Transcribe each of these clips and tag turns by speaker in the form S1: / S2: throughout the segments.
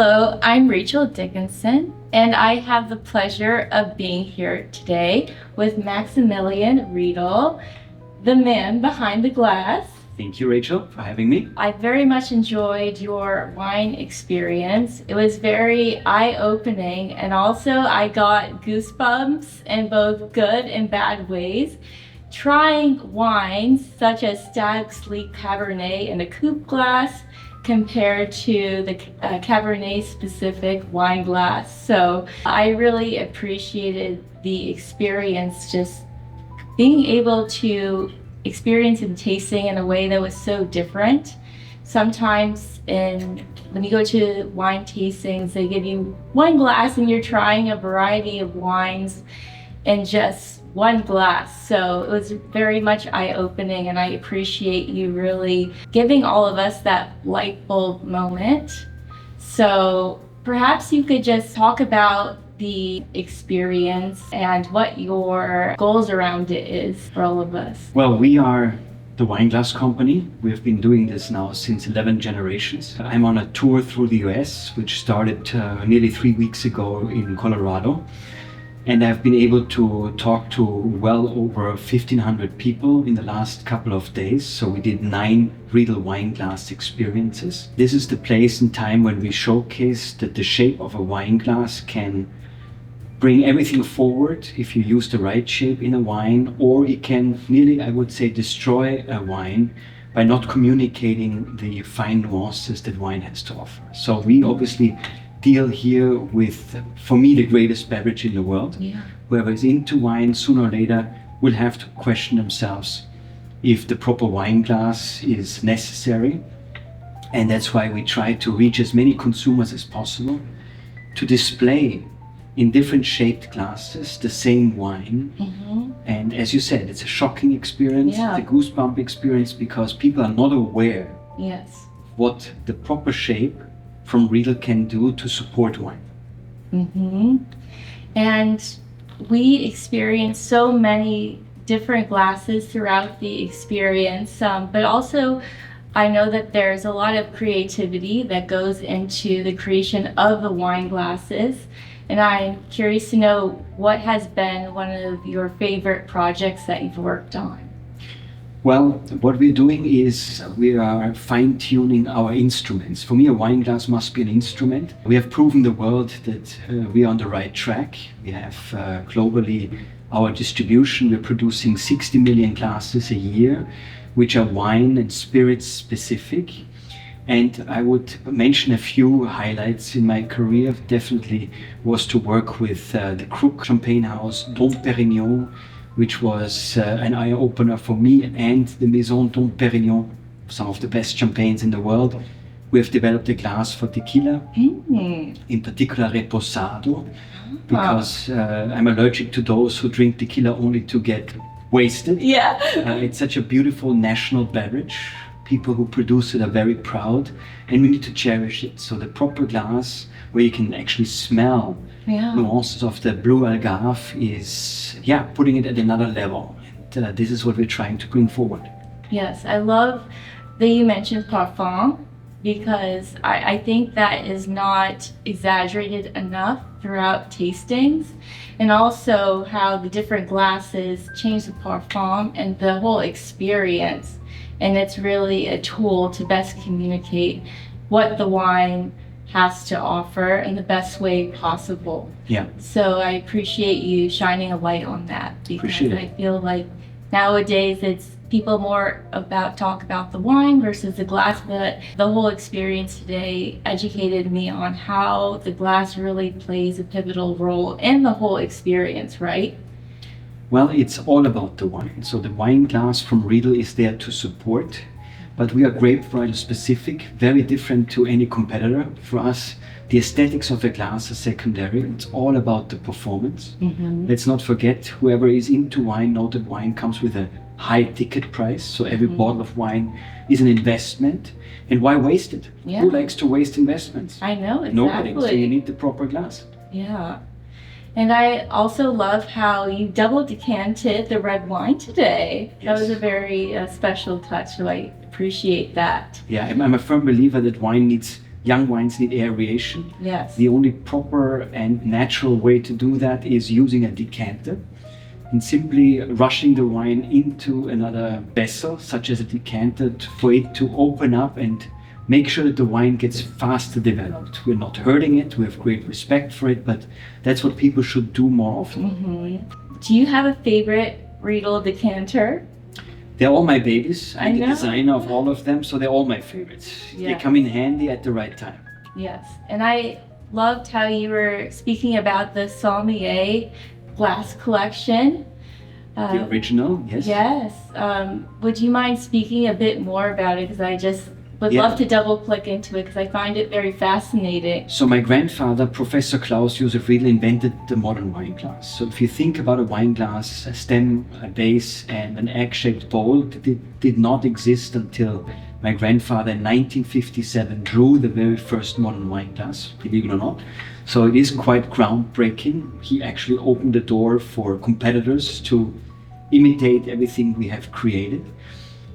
S1: Hello, I'm Rachel Dickinson, and I have the pleasure of being here today with Maximilian Riedel, the man behind the glass.
S2: Thank you, Rachel, for having me.
S1: I very much enjoyed your wine experience. It was very eye-opening, and also I got goosebumps in both good and bad ways. Trying wines such as Stag Sleek Cabernet in a coupe glass compared to the Cabernet specific wine glass. So I really appreciated the experience, just being able to experience and tasting in a way that was so different. Sometimes when you go to wine tastings, they give you one glass and you're trying a variety of wines in just one glass. So it was very much eye-opening, and I appreciate you really giving all of us that light bulb moment. So perhaps you could just talk about the experience and what your goals around it is for all of us.
S2: Well, we are the Wine Glass Company. We've been doing this now since 11 generations. I'm on a tour through the US, which started nearly 3 weeks ago in Colorado. And I've been able to talk to well over 1,500 people in the last couple of days. So we did 9 Riedel wine glass experiences. This is the place and time when we showcase that the shape of a wine glass can bring everything forward if you use the right shape in a wine, or it can nearly, I would say, destroy a wine by not communicating the fine nuances that wine has to offer. So we obviously deal here with, for me, the greatest beverage in the world.
S1: Yeah.
S2: Whoever is into wine sooner or later will have to question themselves if the proper wine glass is necessary. And that's why we try to reach as many consumers as possible to display in different shaped glasses the same wine.
S1: Mm-hmm.
S2: And as you said, it's a shocking experience,
S1: Yeah.
S2: it's a goosebump experience, because people are not aware
S1: Yes.
S2: what the proper shape from Riedel can do to support wine.
S1: Mm-hmm. And we experienced so many different glasses throughout the experience, but also I know that there's a lot of creativity that goes into the creation of the wine glasses. And I'm curious to know what has been one of your favorite projects that you've worked on.
S2: Well, what we're doing is we are fine-tuning our instruments. For me, a wine glass must be an instrument. We have proven the world that we are on the right track. We have globally our distribution. We're producing 60 million glasses a year, which are wine and spirits specific. And I would mention a few highlights in my career. Definitely was to work with the Krug Champagne House, Dom Perignon, which was an eye-opener for me, and the Maison Dom Perignon, some of the best champagnes in the world. We have developed a glass for tequila, in particular Reposado, because I'm allergic to those who drink tequila only to get wasted.
S1: Yeah.
S2: It's such a beautiful national beverage. People who produce it are very proud, and we need to cherish it. So the proper glass where you can actually smell nuances of the blue Algarve is, putting it at another level. And this is what we're trying to bring forward.
S1: Yes, I love that you mentioned parfum, because I think that is not exaggerated enough throughout tastings, and also how the different glasses change the parfum and the whole experience. And it's really a tool to best communicate what the wine has to offer in the best way possible.
S2: Yeah.
S1: So I appreciate you shining a light on that, because I feel like nowadays it's people more talk about the wine versus the glass, but the whole experience today educated me on how the glass really plays a pivotal role in the whole experience, right?
S2: Well, it's all about the wine. So the wine glass from Riedel is there to support, but we are grape variety specific, very different to any competitor. For us, the aesthetics of a glass is secondary. It's all about the performance.
S1: Mm-hmm.
S2: Let's not forget, whoever is into wine knows that wine comes with a high ticket price. So every bottle of wine is an investment. And why waste it?
S1: Yeah.
S2: Who likes to waste investments?
S1: I know, exactly.
S2: Nobody. So you need the proper glass.
S1: Yeah. And I also love how you double decanted the red wine today.
S2: Yes.
S1: That was a very special touch, so I appreciate that.
S2: Yeah, I'm a firm believer that wine needs young wines need aeration.
S1: Yes.
S2: The only proper and natural way to do that is using a decanter and simply rushing the wine into another vessel, such as a decanter, for it to open up and make sure that the wine gets faster developed. We're not hurting it, we have great respect for it, but that's what people should do more often.
S1: Do you have a favorite Riedel decanter?
S2: They're all my babies. I'm the
S1: know.
S2: designer of all of them, so they're all my favorites.
S1: Yeah.
S2: They come in handy at the right time.
S1: Yes, and I loved how you were speaking about the Sommelier glass collection.
S2: The original, yes.
S1: Yes. Would you mind speaking a bit more about it? Because I just would
S2: Yeah.
S1: love to double click into it because I find it very fascinating.
S2: So my grandfather, Professor Klaus Josef Riedel, invented the modern wine glass. So if you think about a wine glass, a stem, a base, and an egg-shaped bowl, it did not exist until my grandfather in 1957 drew the very first modern wine glass, believe it or not. So it is quite groundbreaking. He actually opened the door for competitors to imitate everything we have created.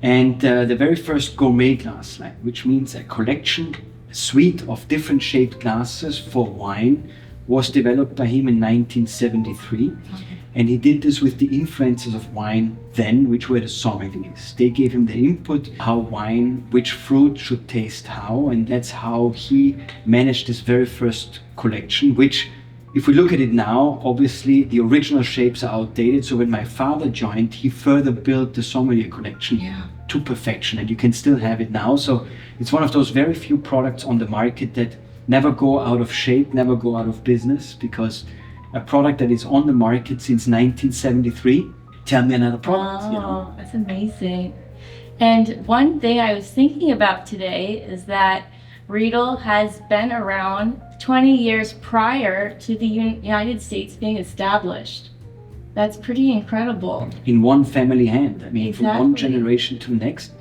S2: And the very first gourmet glass line, which means a collection, a suite of different shaped glasses for wine, was developed by him in 1973. And he did this with the influences of wine then, which were the sommeliers. They gave him the input how wine, which fruit should taste how, and that's how he managed this very first collection, which, if we look at it now, obviously the original shapes are outdated. So when my father joined, he further built the sommelier collection to perfection, and you can still have it now. So it's one of those very few products on the market that never go out of shape, never go out of business, because a product that is on the market since 1973, tell me another product.
S1: Oh, that's amazing. And one thing I was thinking about today is that Riedel has been around 20 years prior to the United States being established. That's pretty incredible.
S2: In one family hand. I mean, from one
S1: Exactly.
S2: generation to the next,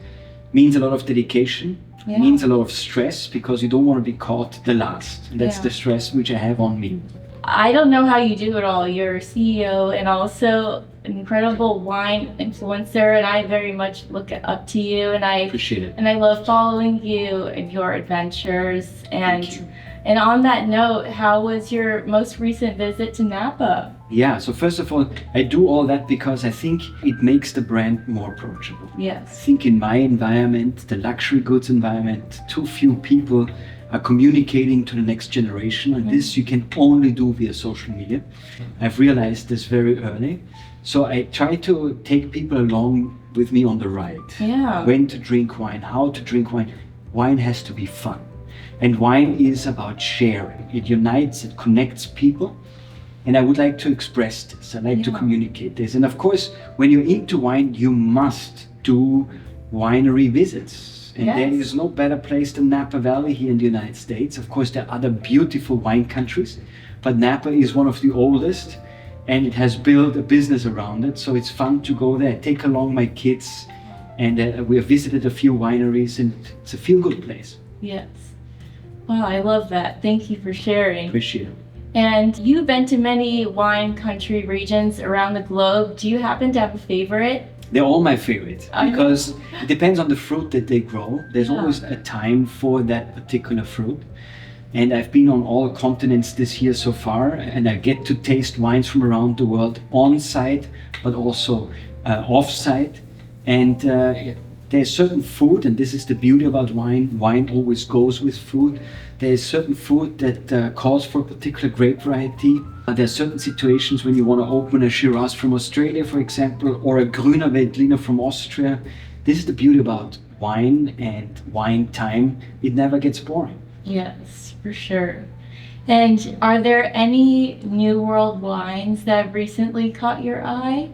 S2: means a lot of dedication,
S1: Yeah.
S2: means a lot of stress, because you don't want to be caught the last. And that's
S1: Yeah.
S2: the stress which I have on me.
S1: I don't know how you do it all. You're a CEO and also an incredible wine influencer, and I very much look up to you, and
S2: Appreciate it.
S1: I love following you and your adventures.
S2: Thank you.
S1: And on that note, how was your most recent visit to Napa?
S2: Yeah, so first of all, I do all that because I think it makes the brand more approachable. I
S1: Yes.
S2: think in my environment, the luxury goods environment, too few people are communicating to the next generation, and this you can only do via social media. I've realized this very early. So I try to take people along with me on the ride.
S1: Yeah.
S2: When to drink wine, how to drink wine. Wine has to be fun. And wine is about sharing. It unites, it connects people. And I would like to express this. I like to communicate this. And of course, when you're into wine, you must do winery visits. And there is no better place than Napa Valley here in the United States. Of course, there are other beautiful wine countries, but Napa is one of the oldest, and it has built a business around it. So it's fun to go there, take along my kids, and we have visited a few wineries, and it's a feel-good place.
S1: Yes. Wow, I love that. Thank you for sharing.
S2: Appreciate it.
S1: And you've been to many wine country regions around the globe. Do you happen to have a favorite?
S2: They're all my favorite
S1: I know.
S2: because it depends on the fruit that they grow. There's
S1: Yeah.
S2: always a time for that particular fruit. And I've been on all continents this year so far, and I get to taste wines from around the world on site, but also off site. And there's certain food, and this is the beauty about wine. Wine always goes with food. There's certain food that calls for a particular grape variety. There are certain situations when you want to open a Shiraz from Australia, for example, or a Grüner Veltliner from Austria. This is the beauty about wine and wine time. It never gets boring.
S1: Yes, for sure. And are there any New World wines that recently caught your eye?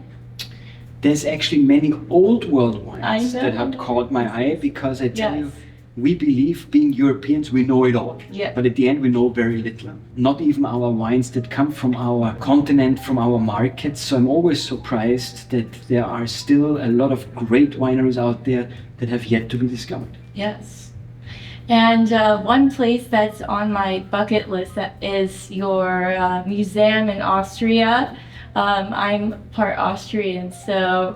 S2: There's actually many old world wines
S1: I
S2: that
S1: know.
S2: have caught my eye, because I tell you,
S1: Yes.
S2: we believe, being Europeans, we know it all.
S1: Yeah.
S2: But at the end, we know very little. Not even our wines that come from our continent, from our markets. So I'm always surprised that there are still a lot of great wineries out there that have yet to be discovered.
S1: Yes. And one place that's on my bucket list that is your museum in Austria. I'm part Austrian, so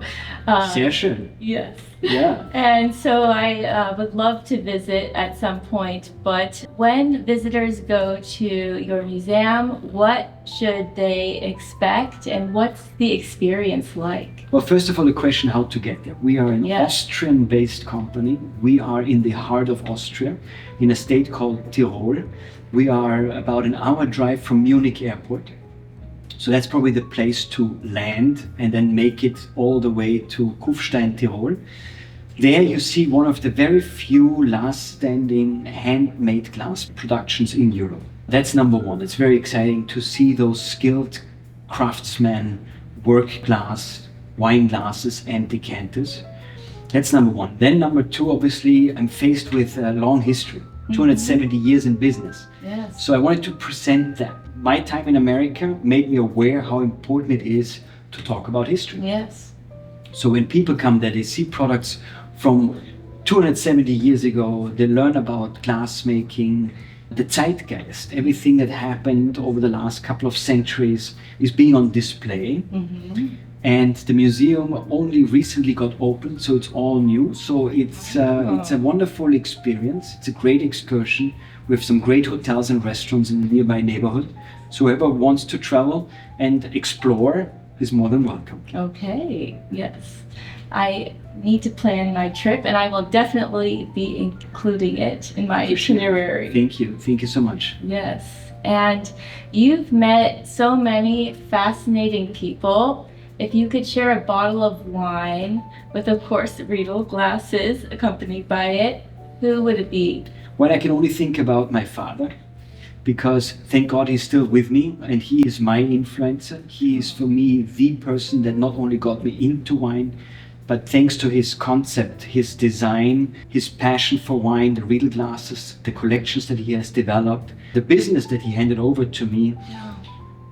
S2: Sehr schön.
S1: yes.
S2: Yeah.
S1: And so I would love to visit at some point, but when visitors go to your museum, what should they expect and what's the experience like?
S2: Well, first of all, the question how to get there. We are an
S1: Yeah.
S2: Austrian-based company. We are in the heart of Austria, in a state called Tyrol. We are about an hour drive from Munich airport. So that's probably the place to land and then make it all the way to Kufstein, Tyrol. There you see one of the very few last standing handmade glass productions in Europe. That's number one. It's very exciting to see those skilled craftsmen work glass, wine glasses and decanters. That's number one. Then number two, obviously, I'm faced with a long history, 270 years in business.
S1: Yes.
S2: So I wanted to present that. My time in America made me aware how important it is to talk about history.
S1: Yes.
S2: So when people come there, they see products from 270 years ago, they learn about glass making, the zeitgeist, everything that happened over the last couple of centuries is being on display. And the museum only recently got opened, so it's all new. So it's a wonderful experience. It's a great excursion. We have some great hotels and restaurants in the nearby neighborhood. So whoever wants to travel and explore is more than welcome.
S1: Okay, yes. I need to plan my trip and I will definitely be including it in my itinerary.
S2: Thank you. Thank you so much.
S1: Yes. And you've met so many fascinating people. If you could share a bottle of wine with, of course, Riedel glasses accompanied by it, who would it be?
S2: Well, I can only think about my father, because thank God he's still with me and he is my influencer. He is for me the person that not only got me into wine, but thanks to his concept, his design, his passion for wine, the Riedel glasses, the collections that he has developed, the business that he handed over to me.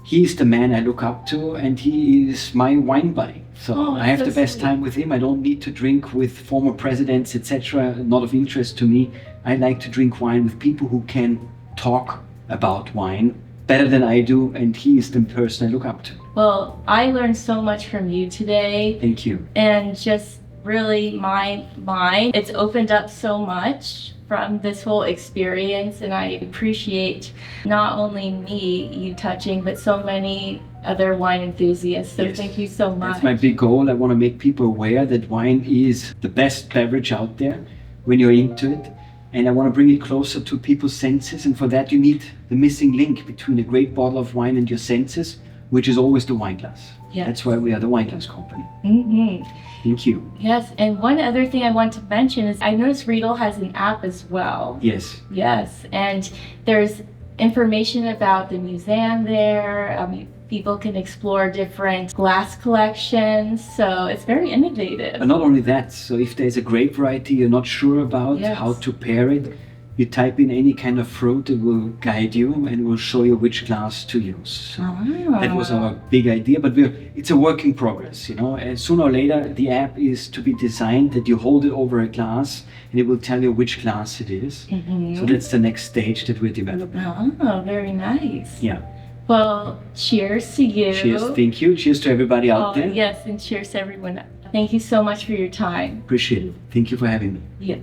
S2: He is the man I look up to and he is my wine buddy. So I have the best time with him. I don't need to drink with former presidents, etc. Not of interest to me. I like to drink wine with people who can talk about wine better than I do, and he is the person I look up to.
S1: Well, I learned so much from you today.
S2: Thank you.
S1: And just really my mind, it's opened up so much from this whole experience, and I appreciate not only me, you touching, but so many other wine enthusiasts. So
S2: Yes.
S1: thank you so much.
S2: That's my big goal. I want to make people aware that wine is the best beverage out there when you're into it. And I want to bring it closer to people's senses. And for that, you need the missing link between a great bottle of wine and your senses, which is always the wine glass.
S1: Yes.
S2: That's why we are the wine glass company.
S1: Mm-hmm.
S2: Thank you.
S1: Yes, and one other thing I want to mention is I noticed Riedel has an app as well.
S2: Yes.
S1: Yes, and there's information about the museum there. People can explore different glass collections, so it's very innovative.
S2: And not only that, so if there's a grape variety you're not sure about
S1: Yes.
S2: how to pair it, you type in any kind of fruit, it will guide you and will show you which glass to use. So that was our big idea, but it's a work in progress, you know. And sooner or later, the app is to be designed that you hold it over a glass and it will tell you which glass it is. So that's the next stage that we're developing.
S1: Oh, very nice.
S2: Yeah.
S1: Well, cheers to you.
S2: Cheers. Thank you. Cheers to everybody out there.
S1: Yes, and cheers to everyone. Thank you so much for your time.
S2: Appreciate it. Thank you for having me.
S1: Yes.